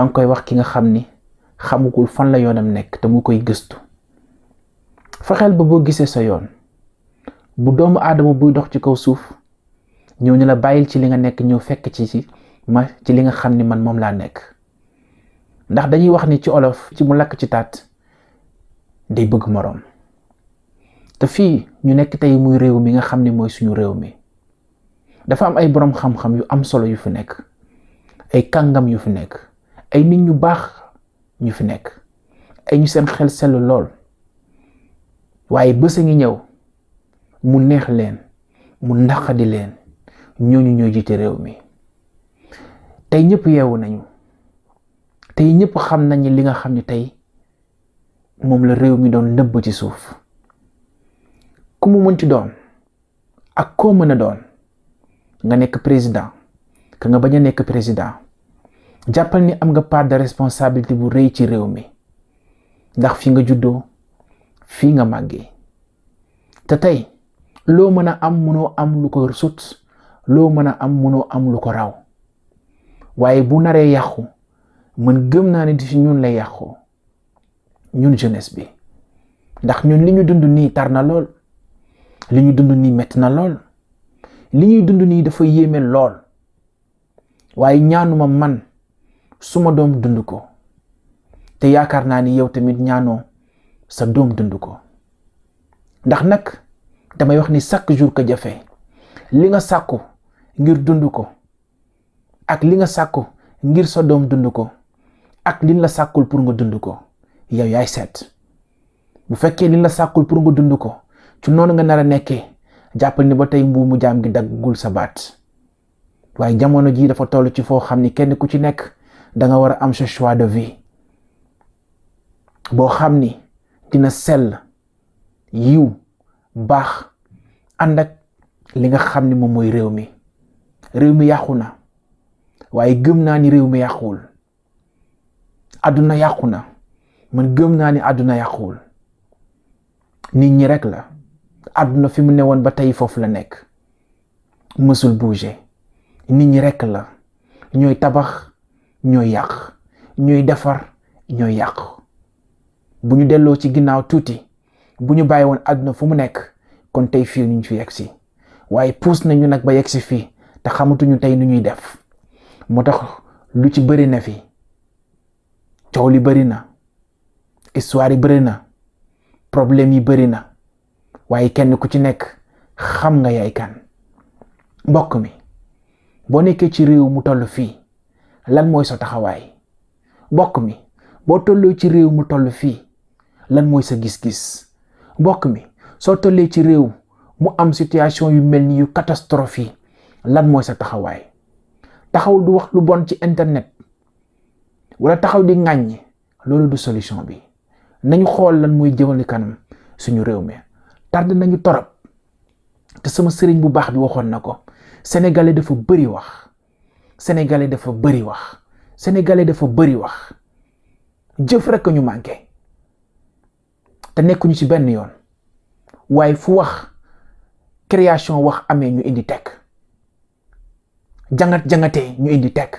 ngi koy wax ki nga xam ni xamugul fan la yoonam nekk te mu koy gëstu. fexeel ba boo gisee sa yoon bu doomu aadama buy dox ci kaw suuf ñëw ñu la bàyyil ci li nga nekk ñëw fekk ci li nga xam ni man moom laa nekk. ndax dañuy wax ni ci olof ci mu lakk ci taat day bëgg moroom. te fii ñu nekk tey muy réew mi nga xam ni mooy suñu réew mi dafa am ay boroom xam-xam yu am solo yu fi nekk, ay kàngam yu fi nekk, ay nit ñu baax ñu fi nekk, ay ñu seen xel sell lool. waaye bés a ngi ñëw mu neex leen mu naqadi leen ñooñu ñoo jiite réew mi. tey ñëpp yeewu nañu, tey ñëpp xam nañu li nga xam ni tey moom la réew mi doon nëbb ci suuf. ku mu mën ci doon ak koo mën a doon nga nekk président ka nga bañ a nekk président jàppal ni am nga part de responsabilité bu rëy ci réew mi ndax fi nga juddoo fii nga màggee. te tey loo mën a am mënoo am lu ko sut, loo mën a am mënoo am lu ko raw. waaye bu naree yàqu man gëm naa ne di fi ñun lay yàqu, ñun jeunesse bi. ndax ñun li ñu dund nii tar na lool, li ñu dund nii metti na lool, li ñuy dund nii dafa yéeme lool. waaye ñaanuma man suma doom dund ko, te yaakaar naa ni yow tamit ñaanoo sa doom dund ko. ndax nag damay wax ni chaque jour que jafe li nga sàkku ngir dund ko ak li nga sàkku ngir sa doom dund ko ak liñ la sàkkul pour nga dund ko yow yaay seet. bu fekkee liñ la sàkkul pour nga dund ko ci noonu nga nar a nekkee jàppal ni ba tey mbuumu jaam gi daggul sa baat. waaye jamono jii dafa toll ci foo xam ni kenn ku ci nekk da nga war a am sa choix de vie boo xam ni dina sell yiw baax ànd ak li nga xam ni moom mooy réew mi. réew mi yàqu na waaye gëm naa ni réew mi yàquwul. àdduna yàqu na man gëm naa ni àdduna yàquwul. nit ñi rek la àdduna fi mu newoon ba tey foofu la nekk mësul bouger. nit ñi rek la ñooy tabax ñooy yàq, ñooy defar ñooy yàq. bu ñu delloo ci ginnaaw tuuti bu ñu bàyyi woon àdduna fu mu nekk kon tey fii ñu fi yegsi. waaye puus nañu nag ba yegsi fii te xamatuñu tey nu ñuy def. moo tax lu ci bëri na fi, coow li bëri na, histoire yi bëri na, problème yi bëri na, waaye kenn ku ci nekk xam nga yaay kan. mbokk mi boo nekkee ci réew mu toll fii lan mooy sa taxawaay? mbokk mi boo tolloo ci réew mu toll fii lan mooy sa gis-gis? mbokk mi soo tollee ci réew mu am situation yu mel ni yu catastrophe yi lan mooy sa taxawaay? taxaw du wax lu bon ci internet wala taxaw di ŋàññi, loolu du solution bi. nañu xool lan mooy jëmale kanam suñu réew mi. tardé nañu torop te sama sëriñ bu baax bi waxoon na ko, sénégalais dafa bëri wax, sénégalais dafa bëri wax, sénégalais dafa bëri wax. jëf rek ñu manqué te nekkuñu ci benn yoon. waaye fu wax création wax amee ñu indi teg, jangatee ñu indi teg,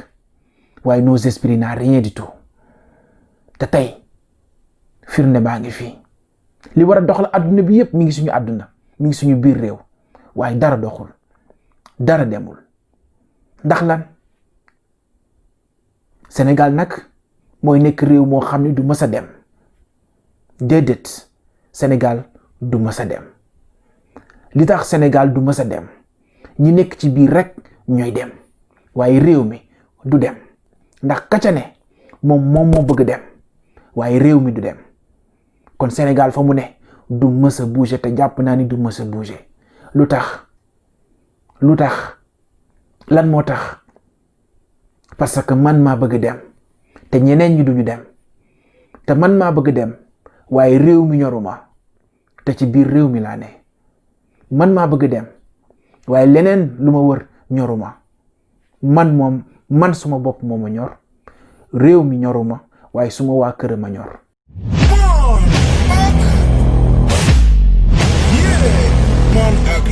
waaye nos esprits n'a rien du tout. te tey firnde baa ngi fii. li war a doxal àdduna bi yépp mi ngi suñu àdduna, mi ngi suñu biir réew, waaye dara doxul, dara demul. ndax lan? Sénégal nag mooy nekk réew moo xam ne du mës a dem. déedéet, Sénégal du mës a dem. li tax Sénégal du mës a dem ñi nekk ci biir rek ñooy dem, waaye réew mi du dem. ndax kacca ne moom moo bëgg dem, waaye réew mi du dem. kon Sénégal fa mu ne du mës a bouger te jàpp naa ni du mës a bouger. lu tax lan moo tax? parce que man maa bëgg dem te ñeneen ñi duñu dem, te man maa bëgg dem waaye réew mi ñoruma te ci biir réew mi laa ne. man maa bëgg dem waaye leneen lu ma wër ñoruma. man suma bopp moo ma ñor, réew mi ñoruma waaye suma waa kër ma ñor. Man ak